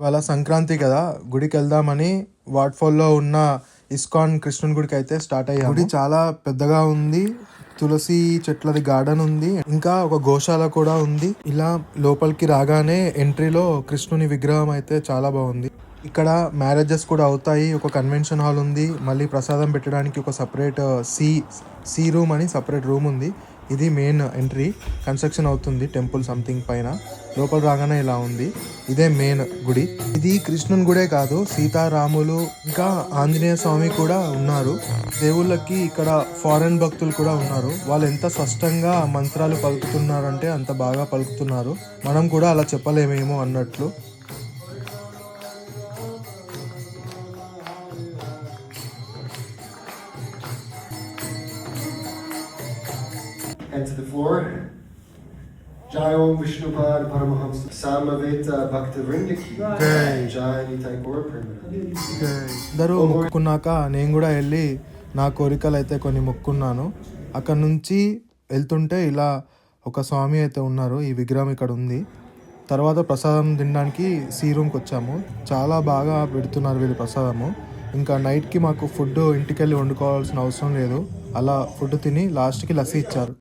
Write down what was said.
ఇవాళ సంక్రాంతి కదా, గుడికి వెళ్దామని వాట్ఫాల్లో ఉన్న ఇస్కాన్ కృష్ణుని గుడికి అయితే స్టార్ట్ అయ్యాము. గుడి చాలా పెద్దగా ఉంది, తులసి చెట్లది గార్డెన్ ఉంది, ఇంకా ఒక గోశాల కూడా ఉంది. ఇలా లోపలికి రాగానే ఎంట్రీలో కృష్ణుని విగ్రహం అయితే చాలా బాగుంది. ఇక్కడ మ్యారేజెస్ కూడా అవుతాయి. ఒక కన్వెన్షన్ హాల్ ఉంది, మళ్ళీ ప్రసాదం పెట్టడానికి ఒక సపరేట్ సి రూమ్ అని సపరేట్ రూమ్ ఉంది. ఇది మెయిన్ ఎంట్రీ. కన్స్ట్రక్షన్ అవుతుంది టెంపుల్ సంథింగ్ పైన. లోపల రాగానే ఇలా ఉంది. ఇదే మెయిన్ గుడి. ఇది కృష్ణుని గుడే కాదు, సీతారాములు ఇంకా ఆంజనేయ స్వామి కూడా ఉన్నారు. దేవుళ్ళకి ఇక్కడ ఫారెన్ భక్తులు కూడా ఉన్నారు. వాళ్ళు ఎంత స్పష్టంగా మంత్రాలు పలుకుతున్నారంటే అంత బాగా పలుకుతున్నారు. మనం కూడా అలా చెప్పలేమేమో అన్నట్లు. And to the floor. Jai Om Vishnupad Paramahamsa Samaveta Bhaktavrinda ki Jai Nitai Gaur Premanande. అందరూ మొక్కుకున్నాక నేను కూడా వెళ్ళి నా కోరికలు అయితే కొన్ని మొక్కున్నాను. అక్కడ నుంచి వెళ్తుంటే ఇలా ఒక స్వామి అయితే ఉన్నారు. ఈ విగ్రహం ఇక్కడ ఉంది. తర్వాత ప్రసాదం తినడానికి సీ రూమ్కి వచ్చాము. చాలా బాగా పెడుతున్నారు వీళ్ళు ప్రసాదము. ఇంకా నైట్కి మాకు ఫుడ్ ఇంటికి వెళ్ళి వండుకోవాల్సిన అవసరం లేదు. అలా ఫుడ్ తిని లాస్ట్కి లస్సీ ఇచ్చారు.